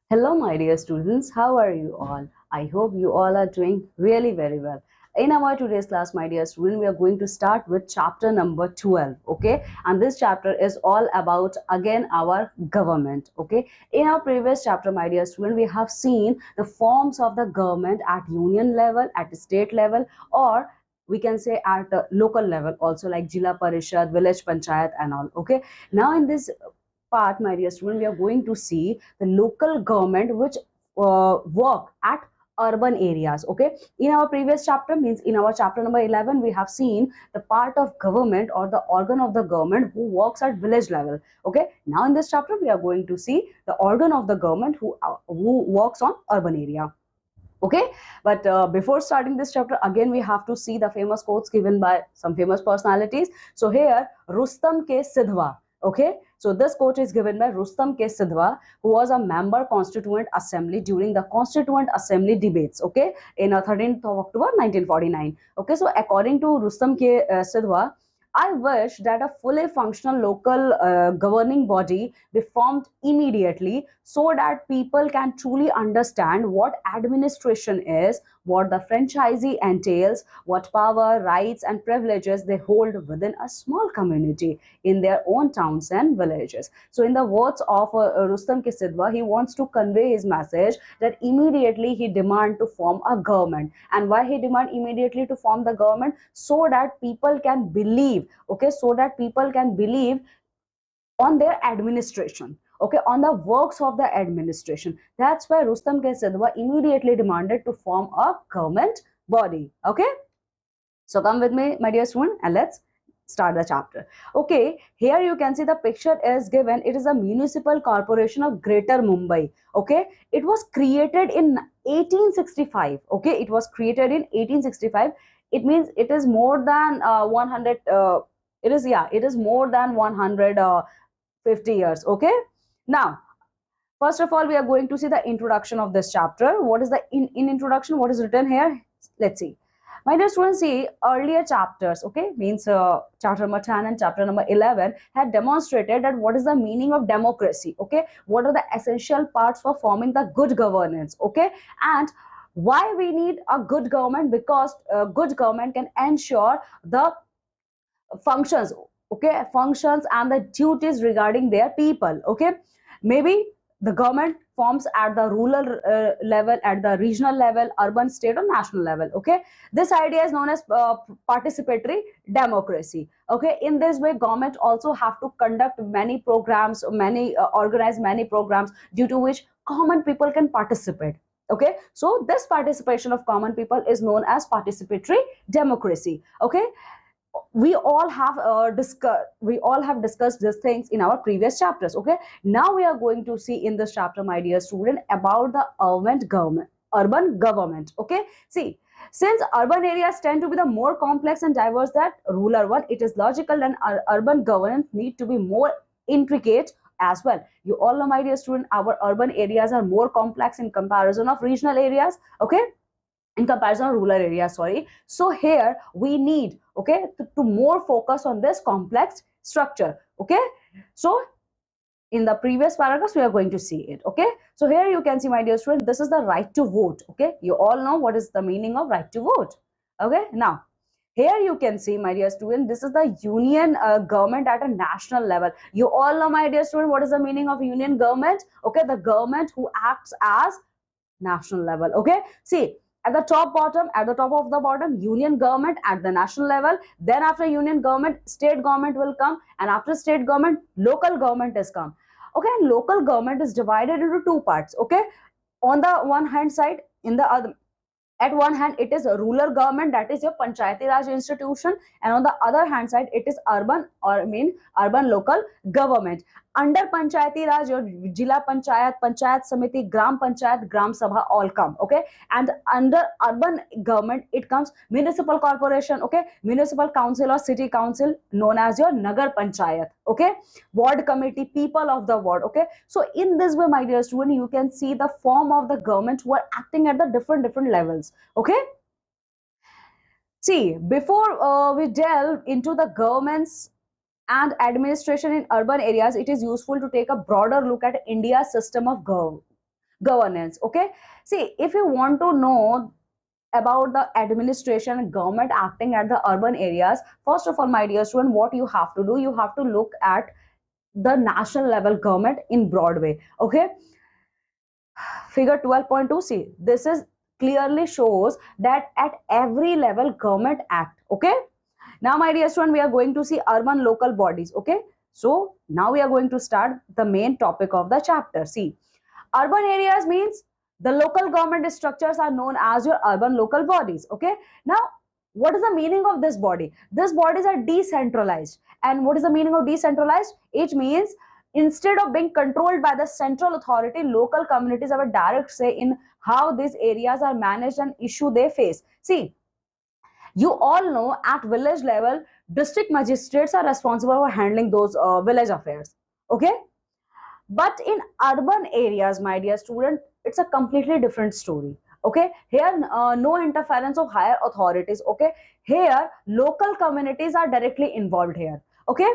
Hello, my dear students. How are you all? I hope you all are doing really very well. In our today's class, my dear student, we are going to start with chapter number 12. Okay, and this chapter is all about again our government. Okay, in our previous chapter, my dear student, we have seen the forms of the government at union level, at state level, or we can say at local level also, like Jila Parishad, village panchayat, and all. Okay, now in this part, my dear student, we are going to see the local government which work at urban areas. Okay, in our previous chapter, means in our chapter number 11, we have seen the part of government or the organ of the government who works at village level. Okay, now in this chapter we are going to see the organ of the government who works on urban area. Okay, but before starting this chapter, again we have to see the famous quotes given by some famous personalities. So here, Rustam K Sidhwa. Okay, so this quote is given by Rustam K Sidhwa, who was a member constituent assembly during the constituent assembly debates, okay, in 13th of October 1949. Okay, so according to Rustam K Sidhwa, I wish that a fully functional local governing body be formed immediately so that people can truly understand what administration is, what the franchisee entails, what power, rights, and privileges they hold within a small community in their own towns and villages. So, in the words of Rustam Kisidwa, he wants to convey his message that immediately he demand to form a government. And why he demand immediately to form the government? So that people can believe, okay, so that people can believe on their administration, okay, on the works of the administration. That's why Rustam K Sidhwa immediately demanded to form a government body. Okay, so come with me, my dear student, and let's start the chapter. Okay, here you can see the picture is given. It is a municipal corporation of Greater Mumbai. Okay, it was created in 1865. Okay, it was created in 1865. It means it is more than 100. It is, yeah, it is more than 150 years. Okay, now first of all, we are going to see the introduction of this chapter. What is the in introduction? What is written here? Let's see. My dear students, see earlier chapters, okay, means chapter number 10 and chapter number 11 had demonstrated that what is the meaning of democracy, okay, what are the essential parts for forming the good governance, okay, and why we need a good government, because good government can ensure the functions, okay, functions and the duties regarding their people. Okay, maybe the government forms at the rural level, at the regional level, urban, state, or national level. Okay, this idea is known as participatory democracy. Okay, in this way government also have to conduct many programs, many organize many programs due to which common people can participate. Okay, so this participation of common people is known as participatory democracy. Okay, we all have discussed these things in our previous chapters. Okay, now we are going to see in this chapter, my dear student, about the urban government. Okay, see, since urban areas tend to be the more complex and diverse than rural one, it is logical that urban governance need to be more intricate as well. You all know, my dear student, our urban areas are more complex in comparison of regional areas. Okay, in comparison to rural areas, sorry. So here we need, okay, to more focus on this complex structure. Okay, so in the previous paragraphs we are going to see it. Okay, so here you can see, my dear student, this is the right to vote. Okay, you all know what is the meaning of right to vote. Okay, now here you can see, my dear student, this is the union government at a national level. You all know, my dear student, what is the meaning of union government? Okay, the government who acts as national level. Okay, see, at the top of the bottom, union government at the national level. Then after union government, state government will come, and after state government, local government is come. Okay, and local government is divided into two parts. Okay, on the one hand side, in the other, at one hand it is a rural government, that is your panchayati raj institution, and on the other hand side it is urban, or I mean urban local government. Under panchayati raj, your jila panchayat, panchayat samiti, gram sabha all come. Okay, and under urban government it comes municipal corporation. Okay, municipal council or city council known as your nagar panchayat. Okay, ward committee, people of the ward. Okay, so in this way, my dear student, you can see the form of the government who are acting at the different levels. Okay, see, before we delve into the governments and administration in urban areas, it is useful to take a broader look at India's system of governance. Okay, see, if you want to know about the administration and government acting at the urban areas, first of all, my dear student, what you have to do, you have to look at the national level government in broad way. Okay, figure 12.2, see, this is clearly shows that at every level government act. Okay, now my dear student, we are going to see urban local bodies. Okay, so now we are going to start the main topic of the chapter. See, urban areas means the local government structures are known as your urban local bodies. Okay, now what is the meaning of this body? These bodies are decentralized. And what is the meaning of decentralized? It means instead of being controlled by the central authority, local communities have a direct say in how these areas are managed and issue they face. See, you all know at village level, district magistrates are responsible for handling those village affairs. Okay, but in urban areas, my dear student, it's a completely different story. Okay, here no interference of higher authorities. Okay, here local communities are directly involved here. Okay,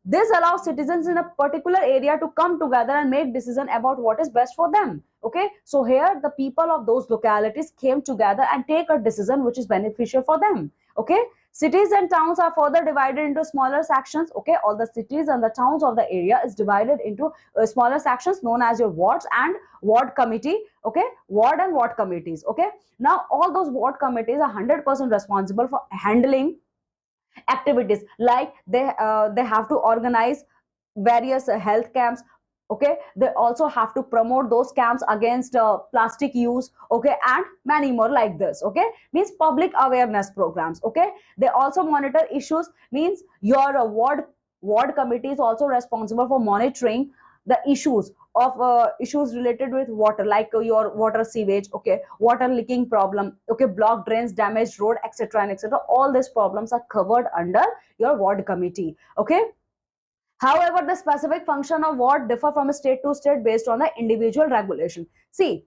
this allows citizens in a particular area to come together and make decision about what is best for them. Okay, so here the people of those localities came together and take a decision which is beneficial for them. Okay, cities and towns are further divided into smaller sections. Okay, all the cities and the towns of the area is divided into smaller sections known as your wards and ward committee. Okay, ward and ward committees. Okay, now all those ward committees are 100% responsible for handling activities like they have to organize various health camps. Okay, they also have to promote those camps against plastic use. Okay, and many more like this. Okay, means public awareness programs. Okay, they also monitor issues, means your ward committee is also responsible for monitoring the issues related with water, like your water sewage. Okay, water leaking problem. Okay, blocked drains, damaged road, etc. and etc. All these problems are covered under your ward committee. Okay, however, the specific function of ward differ from state to state based on the individual regulation. See,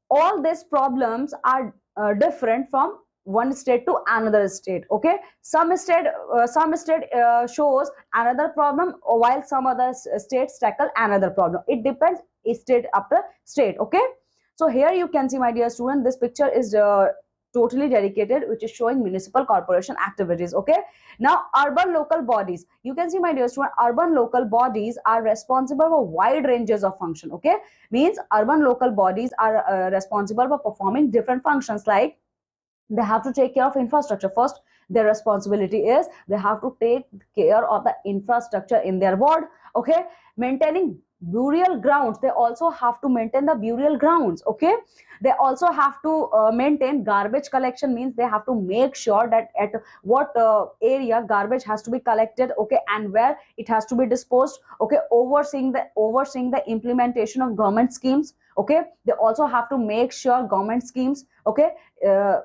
all these problems are different from one state to another state. Okay, some state shows another problem, while some other states tackle another problem. It depends state after state. Okay, so here you can see, my dear student, this picture is totally dedicated, which is showing municipal corporation activities. Okay, now urban local bodies, you can see, my dear student, urban local bodies are responsible for wide ranges of function. Okay, means urban local bodies are responsible for performing different functions, like they have to take care of infrastructure. First, their responsibility is they have to take care of the infrastructure in their ward. Okay, maintaining burial grounds, they also have to maintain the burial grounds. Okay, they also have to maintain garbage collection, means they have to make sure that at what area garbage has to be collected. Okay, and where it has to be disposed. Okay, overseeing the implementation of government schemes. Okay, they also have to make sure government schemes. Okay,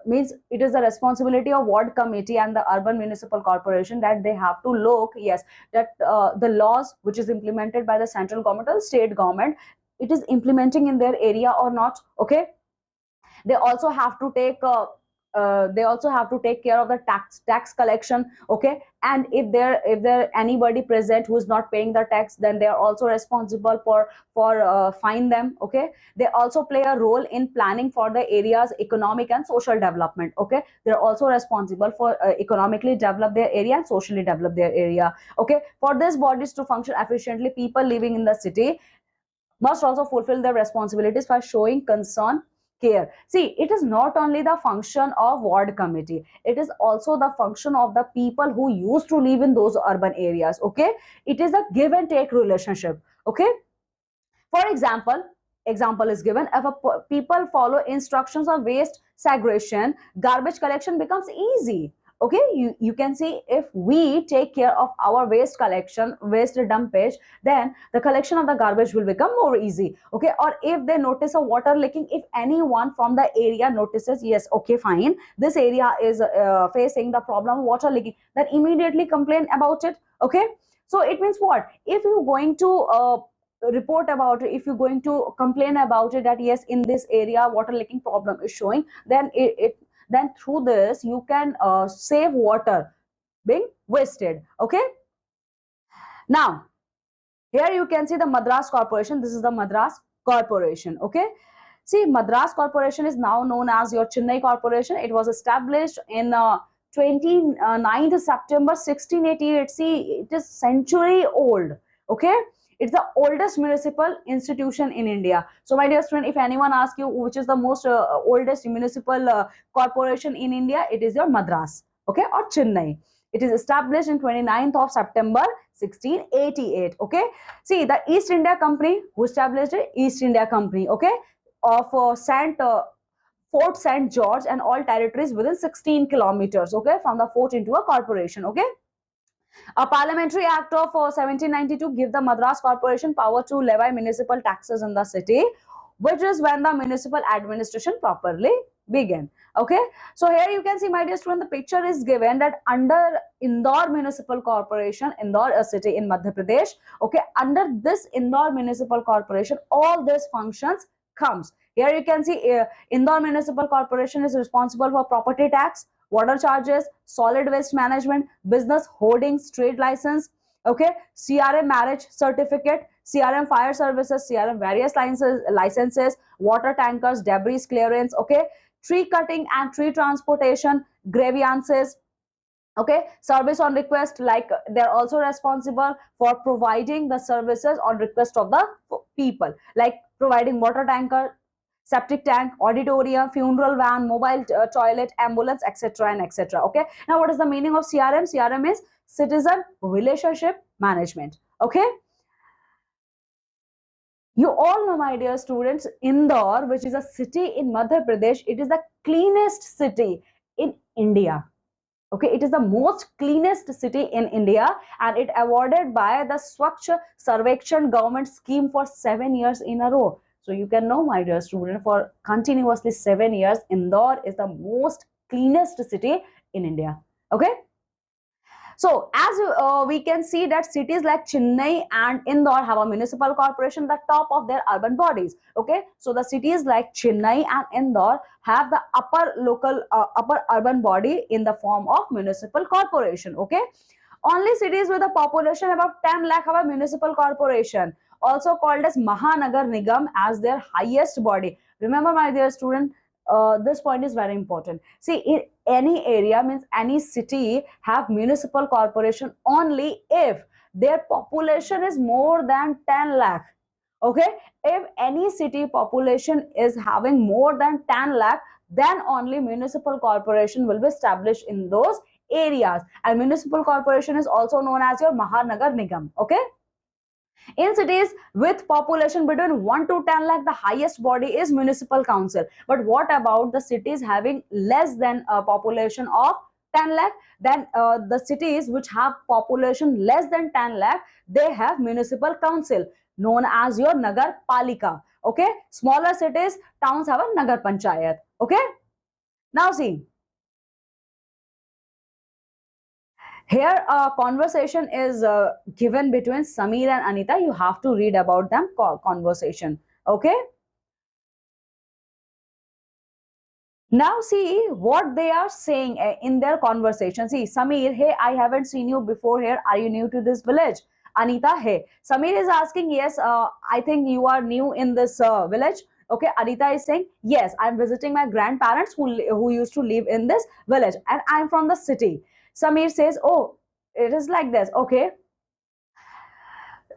means it is the responsibility of ward committee and the urban municipal corporation that they have to look, yes, that the laws which is implemented by the central government or state government, it is implementing in their area or not. Okay, they also have to take care of the tax collection. Okay, and if there anybody present who is not paying the tax, then they are also responsible for fine them. Okay, they also play a role in planning for the area's economic and social development. Okay, they're also responsible for economically develop their area and socially develop their area. Okay, for these bodies to function efficiently, people living in the city must also fulfill their responsibilities by showing concern, care. See, it is not only the function of ward committee, it is also the function of the people who used to live in those urban areas. Okay, it is a give and take relationship. Okay, for example is given, if people follow instructions of waste segregation, garbage collection becomes easy. Okay, you can see, if we take care of our waste collection, waste dumpage, then the collection of the garbage will become more easy. Okay, or if they notice a water leaking, if anyone from the area notices, yes, okay, fine, this area is facing the problem of water leaking, then immediately complain about it. Okay, so it means what, if you're going to report about it, if you're going to complain about it, that yes, in this area water leaking problem is showing, then then through this you can save water being wasted. Okay, now here you can see the Madras corporation. This is the Madras. Corporation. Okay. See, Madras Corporation is now known as your Chennai Corporation. It was established in 29th September 1688. See, it is century old. Okay. It's the oldest municipal institution in India. So, my dear student, if anyone asks you which is the most oldest municipal corporation in India, it is your Madras, okay, or Chennai. It is established in 29th of September 1688. Okay. See, the East India Company, who established it? East India Company, okay, of Fort St. George and all territories within 16 kilometers, okay, from the fort into a corporation, okay. A parliamentary act of 1792 give the Madras Corporation power to levy municipal taxes in the city, which is when the municipal administration properly began. Okay, so here you can see, my dear student, the picture is given that under Indore Municipal Corporation, Indore, a city in Madhya Pradesh. Okay, under this Indore Municipal Corporation, all these functions comes. Here you can see Indore Municipal Corporation is responsible for property tax, water charges, solid waste management, business hoardings, trade license, okay, CRM marriage certificate, CRM fire services, CRM various licenses, water tankers, debris clearance, okay, tree cutting and tree transportation, grievances, okay, service on request, like they're also responsible for providing the services on request of the people, like providing water tanker, septic tank, auditorium, funeral van, mobile toilet, ambulance, etc. and etc. Okay. Now, what is the meaning of CRM? CRM is citizen relationship management. Okay. You all know, my dear students, Indore, which is a city in Madhya Pradesh, it is the cleanest city in India. Okay, it is the most cleanest city in India, and it awarded by the Swachh Sarvekshan government scheme for 7 years in a row. So you can know, my dear student, for continuously 7 years, Indore is the most cleanest city in India. Okay. So as we can see that cities like Chennai and Indore have a municipal corporation at the top of their urban bodies. Okay, so the cities like Chennai and Indore have the upper urban body in the form of municipal corporation. Okay, only cities with a population above 10 lakh have a municipal corporation, also called as Mahanagar Nigam, as their highest body. Remember, my dear student, this point is very important. See, in any area, means any city, have municipal corporation only if their population is more than 10 lakh. Okay, if any city population is having more than 10 lakh, then only municipal corporation will be established in those areas, and municipal corporation is also known as your Mahanagar Nigam. Okay. In cities with population between 1 to 10 lakh, the highest body is municipal council. But what about the cities having less than a population of 10 lakh? Then the cities which have population less than 10 lakh, they have municipal council known as your Nagar Palika. Okay, smaller cities, towns have a Nagar Panchayat. Okay, now see. Here, a conversation is given between Samir and Anita. You have to read about them conversation. Okay. Now see what they are saying in their conversation. See, Samir, hey, I haven't seen you before here. Are you new to this village? Anita, hey. Samir is asking, yes, I think you are new in this village. Okay, Anita is saying, yes, I'm visiting my grandparents who used to live in this village, and I'm from the city. Samir says, oh, it is like this. Okay.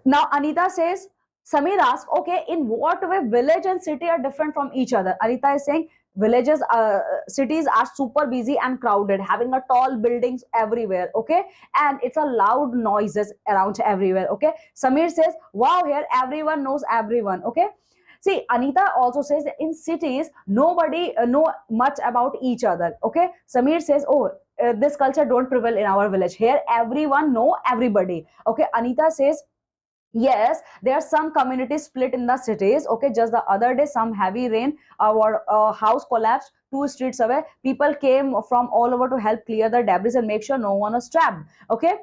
Now Anita says, Samir asks, okay, in what way village and city are different from each other? Anita is saying, cities are super busy and crowded, having a tall buildings everywhere, okay, and it's a loud noises around everywhere. Okay. Samir says, wow, here everyone knows everyone. Okay. See, Anita also says that in cities nobody know much about each other. Okay. Samir says, oh, this culture don't prevail in our village. Here everyone know everybody. Okay. Anita says, yes, there are some communities split in the cities. Okay, just the other day, some heavy rain, our house collapsed 2 streets away. People came from all over to help clear the debris and make sure no one was trapped. Okay,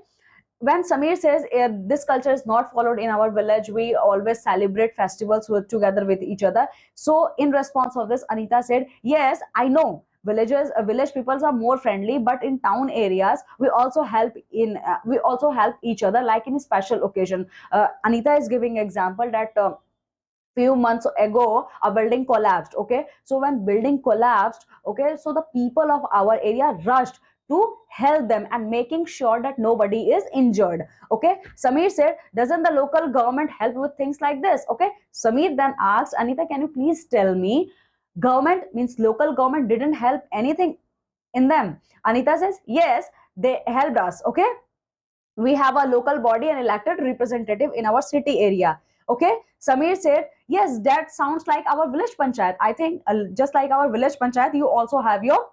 when Samir says this culture is not followed in our village, we always celebrate festivals together with each other. So, in response of this, Anita said, yes, I know. Village peoples are more friendly, but in town areas, we also help each other, like in a special occasion. Anita is giving example that few months ago a building collapsed. Okay, so when building collapsed, okay, so the people of our area rushed to help them and making sure that nobody is injured. Okay, Samir said, doesn't the local government help with things like this? Okay, Samir then asked, Anita, can you please tell me, government means local government didn't help anything in them? Anita says, yes, they helped us. Okay, we have a local body and elected representative in our city area. Okay, Samir said, yes, that sounds like our village panchayat. I think just like our village panchayat, you also have your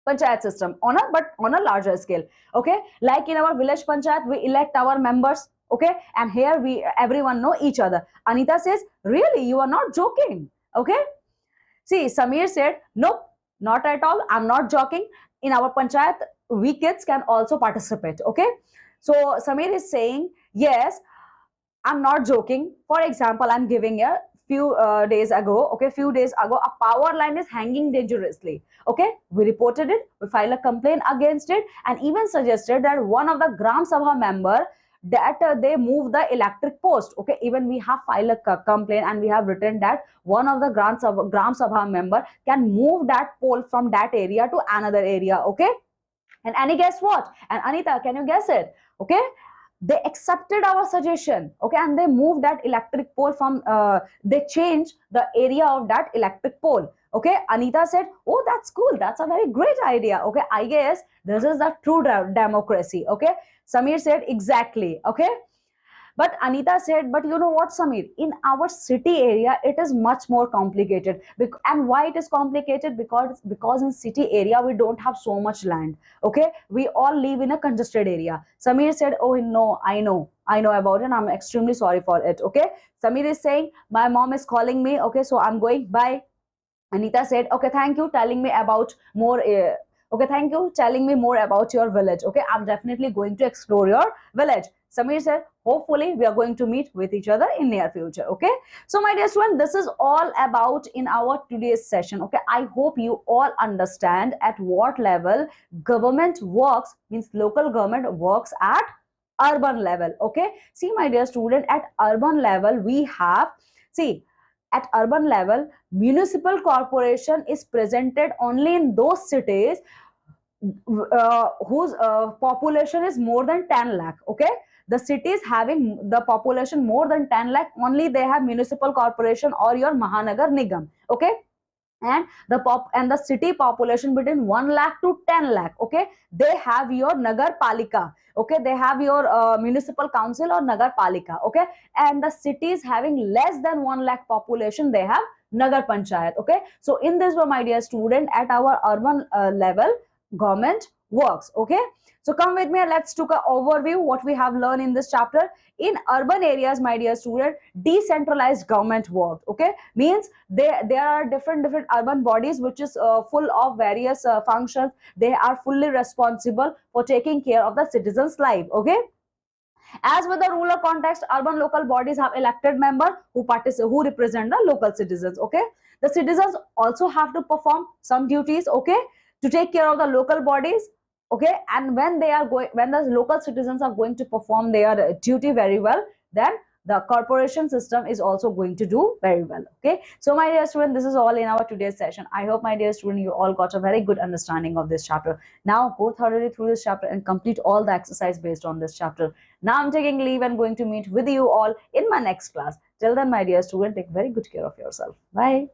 panchayat system on a, but on a larger scale. Okay, like in our village panchayat we elect our members. Okay, and here we everyone know each other. Anita says, really, you are not joking? Okay, see, Samir said, nope, not at all. I'm not joking. In our panchayat, we kids can also participate. Okay. So Samir is saying, yes, I'm not joking. For example, I'm giving a few days ago, okay, few days ago, a power line is hanging dangerously. Okay, we reported it, we filed a complaint against it, and even suggested that one of the Gram Sabha member that they move the electric post. Okay, even we have filed a complaint and we have written that one of the Gram Sabha member can move that pole from that area to another area. Okay, and Annie, guess what? And Anita, can you guess it? Okay, they accepted our suggestion. Okay, and they moved that electric pole from they changed the area of that electric pole. Okay, Anita said, oh, that's cool, that's a very great idea. Okay, I guess this is the true democracy. Okay, Samir said, exactly. Okay, but Anita said, but you know what, Samir? In our city area, it is much more complicated. And why it is complicated? Because in city area we don't have so much land. Okay, we all live in a congested area. Samir said, oh no, I know about it. I'm extremely sorry for it. Okay, Samir is saying, my mom is calling me. Okay, so I'm going. Bye. Anita said, okay, thank you telling me about more. Okay, thank you telling me more about your village. Okay, I'm definitely going to explore your village. Samir said, hopefully we are going to meet with each other in near future. Okay, so my dear student, this is all about in our today's session. Okay, I hope you all understand at what level government works, means local government works at urban level. Okay, see my dear student, at urban level we have, see, at urban level, municipal corporation is presented only in those cities whose population is more than 10 lakh. Okay, the cities having the population more than 10 lakh, only they have municipal corporation or your Mahanagar Nigam. Okay, and the city population between 1 lakh to 10 lakh, okay, they have your Nagar Palika. Okay, they have your municipal council or Nagar Palika. Okay, and the cities having less than 1 lakh population, they have Nagar Panchayat. Okay, so in this way, my dear student, at our urban level, government works. Okay, so come with me and let's take an overview what we have learned in this chapter. In urban areas, my dear student, decentralized government work. Okay, means there are different urban bodies which is full of various functions. They are fully responsible for taking care of the citizens life. Okay, as with the rural context, urban local bodies have elected members who represent the local citizens. Okay, the citizens also have to perform some duties. Okay, to take care of the local bodies. Okay, and when the local citizens are going to perform their duty very well, then the corporation system is also going to do very well. Okay, so my dear student, this is all in our today's session. I hope, my dear student, you all got a very good understanding of this chapter. Now go thoroughly through this chapter and complete all the exercise based on this chapter. Now I'm taking leave and going to meet with you all in my next class. Till then, my dear student, take very good care of yourself. Bye.